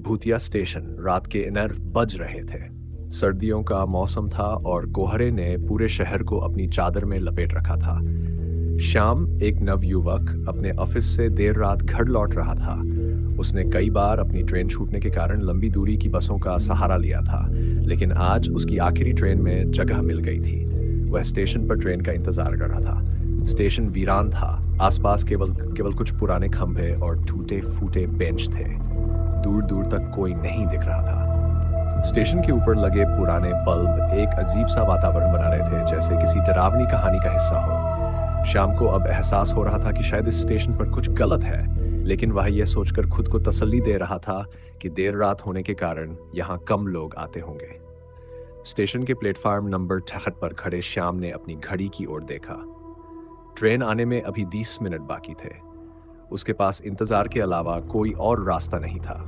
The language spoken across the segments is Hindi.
भूतिया स्टेशन। रात के इनर बज रहे थे। सर्दियों का मौसम था और कोहरे ने पूरे शहर को अपनी चादर में लपेट रखा था। शाम, एक नवयुवक अपने ऑफिस से देर रात घर लौट रहा था। उसने कई बार अपनी ट्रेन छूटने के कारण लंबी दूरी की बसों का सहारा लिया था, लेकिन आज उसकी आखिरी ट्रेन में जगह मिल गई थी। वह स्टेशन पर ट्रेन का इंतजार कर रहा था। स्टेशन वीरान था। आसपास केवल केवल कुछ पुराने खंभे और टूटे फूटे बेंच थे। दूर दूर तक कोई नहीं दिख रहा था। स्टेशन के ऊपर लगे पुराने बल्ब एक अजीब सा वातावरण बना रहे थे, जैसे किसी डरावनी कहानी का हिस्सा हो। शाम को अब एहसास हो रहा था कि शायद इस स्टेशन पर कुछ गलत है, लेकिन वह यह सोचकर खुद को तसल्ली दे रहा था कि देर रात होने के कारण यहाँ कम लोग आते होंगे। स्टेशन के प्लेटफार्म नंबर 68 पर खड़े श्याम ने अपनी घड़ी की ओर देखा। ट्रेन आने में अभी 20 मिनट बाकी थे। उसके पास इंतजार के अलावा कोई और रास्ता नहीं था।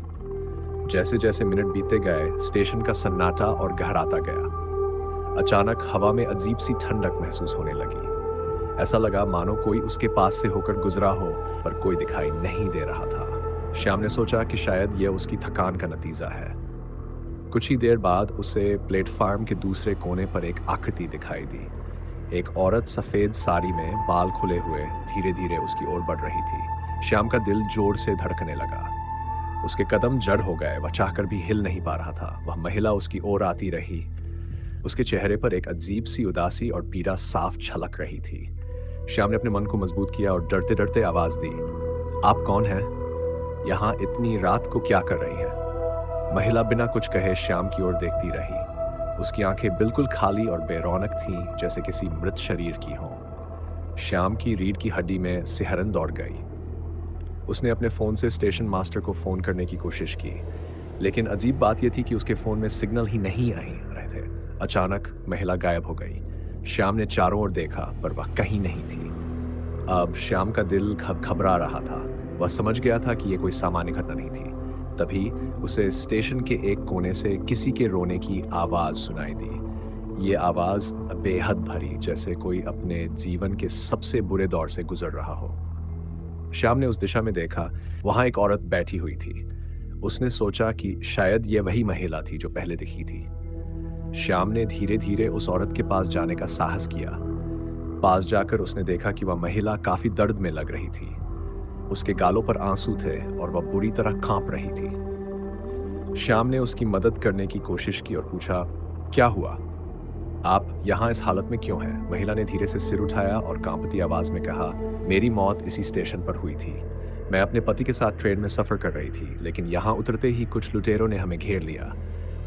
जैसे जैसे मिनट बीतते गए, स्टेशन का सन्नाटा और गहराता गया। अचानक हवा में अजीब सी ठंडक महसूस होने लगी। ऐसा लगा मानो कोई उसके पास से होकर गुजरा हो, पर कोई दिखाई नहीं दे रहा था। श्याम ने सोचा कि शायद यह उसकी थकान का नतीजा है। कुछ ही देर बाद उसे प्लेटफार्म के दूसरे कोने पर एक आकृति दिखाई दी। एक औरत सफेद साड़ी में, बाल खुले हुए, धीरे धीरे उसकी ओर बढ़ रही थी। श्याम का दिल जोर से धड़कने लगा। उसके कदम जड़ हो गए। वह चाहकर भी हिल नहीं पा रहा था। वह महिला उसकी ओर आती रही। उसके चेहरे पर एक अजीब सी उदासी और पीड़ा साफ झलक रही थी। श्याम ने अपने मन को मजबूत किया और डरते डरते आवाज दी, आप कौन हैं? यहाँ इतनी रात को क्या कर रही है? महिला बिना कुछ कहे श्याम की ओर देखती रही। उसकी आंखें बिल्कुल खाली और बेरौनक थीं, जैसे किसी मृत शरीर की हों। श्याम की रीढ़ की हड्डी में सिहरन दौड़ गई। उसने अपने फ़ोन से स्टेशन मास्टर को फ़ोन करने की कोशिश की, लेकिन अजीब बात यह थी कि उसके फ़ोन में सिग्नल ही नहीं आ रहे थे। अचानक महिला गायब हो गई। श्याम ने चारों ओर देखा, पर वह कहीं नहीं थी। अब श्याम का दिल घबरा रहा था। वह समझ गया था कि यह कोई सामान्य घटना नहीं थी। तभी उसे स्टेशन के एक कोने से किसी के रोने की आवाज़ सुनाई दी। ये आवाज़ बेहद भरी, जैसे कोई अपने जीवन के सबसे बुरे दौर से गुजर रहा हो। श्याम ने उस दिशा में देखा। वहां एक औरत बैठी हुई थी। उसने सोचा कि शायद यह वही महिला थी जो पहले दिखी थी। श्याम ने धीरे धीरे उस औरत के पास जाने का साहस किया। पास जाकर उसने देखा कि वह महिला काफी दर्द में लग रही थी। उसके गालों पर आंसू थे और वह बुरी तरह कांप रही थी। श्याम ने उसकी मदद करने की कोशिश की और पूछा, क्या हुआ? आप यहाँ इस हालत में क्यों हैं? महिला ने धीरे से सिर उठाया और कांपती आवाज में कहा, मेरी मौत इसी स्टेशन पर हुई थी। मैं अपने पति के साथ ट्रेन में सफर कर रही थी, लेकिन यहाँ उतरते ही कुछ लुटेरों ने हमें घेर लिया।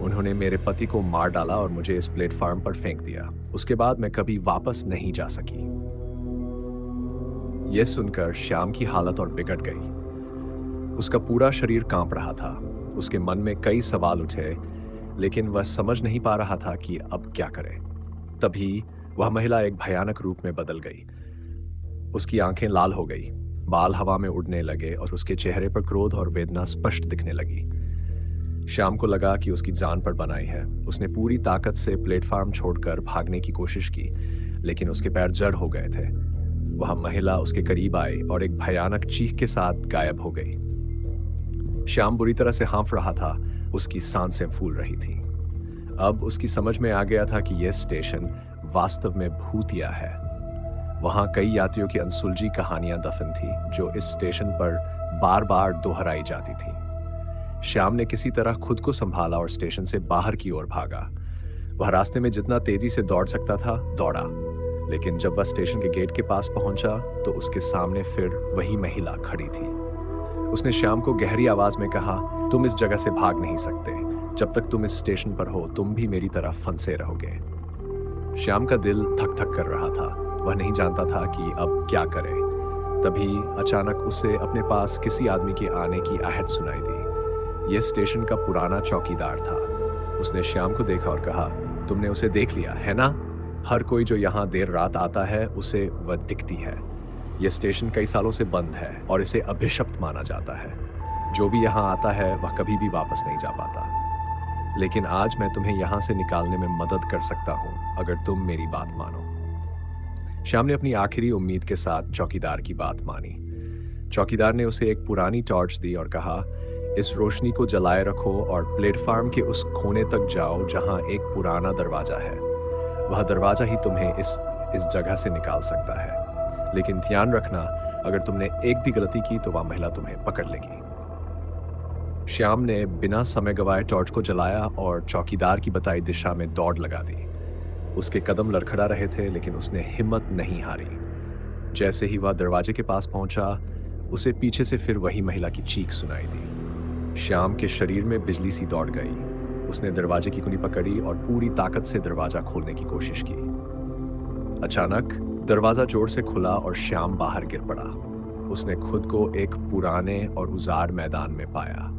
उन्होंने मेरे पति को मार डाला और मुझे इस प्लेटफार्म पर फेंक दिया। उसके बाद मैं कभी वापस नहीं जा सकी। यह सुनकर श्याम की हालत और बिगड़ गई। उसका पूरा शरीर कांप रहा था। उसके मन में कई सवाल उठे, लेकिन वह समझ नहीं पा रहा था कि अब क्या करे। तभी वह महिला एक भयानक रूप में बदल गई। उसकी आंखें लाल हो गई, बाल हवा में उड़ने लगे और उसके चेहरे पर क्रोध और वेदना स्पष्ट दिखने लगी। श्याम को लगा कि उसकी जान पर बनाई है। उसने पूरी ताकत से प्लेटफार्म छोड़कर भागने की कोशिश की, लेकिन उसके पैर जड़ हो गए थे। वह महिला उसके करीब आई और एक भयानक चीख के साथ गायब हो गई। श्याम बुरी तरह से हाँफ रहा था। उसकी सांसें फूल रही थी। अब उसकी समझ में आ गया था कि यह स्टेशन वास्तव में भूतिया है। वहां कई यात्रियों की अनसुलझी कहानियां दफन थी, जो इस स्टेशन पर बार बार दोहराई जाती थी। श्याम ने किसी तरह खुद को संभाला और स्टेशन से बाहर की ओर भागा। वह रास्ते में जितना तेजी से दौड़ सकता था दौड़ा, लेकिन जब वह स्टेशन के गेट के पास पहुंचा तो उसके सामने फिर वही महिला खड़ी थी। उसने श्याम को गहरी आवाज में कहा, तुम इस जगह से भाग नहीं सकते। जब तक तुम इस स्टेशन पर हो, तुम भी मेरी तरह फंसे रहोगे। श्याम का दिल धक धक कर रहा था। वह नहीं जानता था कि अब क्या करे। तभी अचानक उसे अपने पास किसी आदमी के आने की आहट सुनाई दी। यह स्टेशन का पुराना चौकीदार था। उसने श्याम को देखा और कहा, तुमने उसे देख लिया है ना? हर कोई जो यहाँ देर रात आता है उसे वह दिखती है। यह स्टेशन कई सालों से बंद है और इसे अभिशप्त माना जाता है। जो भी यहाँ आता है वह कभी भी वापस नहीं जा पाता। लेकिन आज मैं तुम्हें यहाँ से निकालने में मदद कर सकता हूँ, अगर तुम मेरी बात मानो। श्याम ने अपनी आखिरी उम्मीद के साथ चौकीदार की बात मानी। चौकीदार ने उसे एक पुरानी टॉर्च दी और कहा, इस रोशनी को जलाए रखो और प्लेटफार्म के उस कोने तक जाओ जहां एक पुराना दरवाजा है। वह दरवाजा ही तुम्हें इस जगह से निकाल सकता है। लेकिन ध्यान रखना, अगर तुमने एक भी गलती की तो वह महिला तुम्हें पकड़ लेगी। श्याम ने बिना समय गवाए टॉर्च को जलाया और चौकीदार की बताई दिशा में दौड़ लगा दी। उसके कदम लड़खड़ा रहे थे, लेकिन उसने हिम्मत नहीं हारी। जैसे ही वह दरवाजे के पास पहुंचा, उसे पीछे से फिर वही महिला की चीख सुनाई दी। श्याम के शरीर में बिजली सी दौड़ गई। उसने दरवाजे की कुंडी पकड़ी और पूरी ताकत से दरवाजा खोलने की कोशिश की। अचानक दरवाजा जोर से खुला और श्याम बाहर गिर पड़ा। उसने खुद को एक पुराने और उजाड़ मैदान में पाया।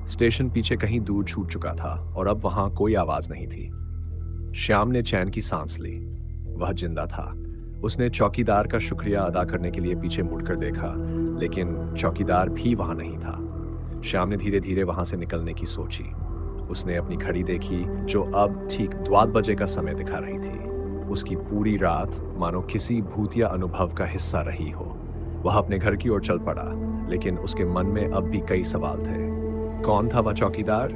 स्टेशन पीछे कहीं दूर छूट चुका था और अब वहां कोई आवाज नहीं थी। श्याम ने चैन की सांस ली। वह जिंदा था। उसने चौकीदार का शुक्रिया अदा करने के लिए पीछे मुड़कर देखा, लेकिन चौकीदार भी वहां नहीं था। श्याम ने धीरे धीरे वहां से निकलने की सोची। उसने अपनी घड़ी देखी, जो अब ठीक 12 बजे का समय दिखा रही थी। उसकी पूरी रात मानो किसी भूतिया अनुभव का हिस्सा रही हो। वह अपने घर की ओर चल पड़ा, लेकिन उसके मन में अब भी कई सवाल थे। कौन था वह चौकीदार?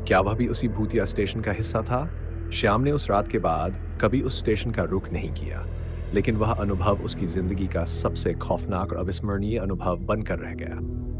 क्या वह भी उसी भूतिया स्टेशन का हिस्सा था? श्याम ने उस रात के बाद कभी उस स्टेशन का रुख नहीं किया, लेकिन वह अनुभव उसकी जिंदगी का सबसे खौफनाक और अविस्मरणीय अनुभव बनकर रह गया।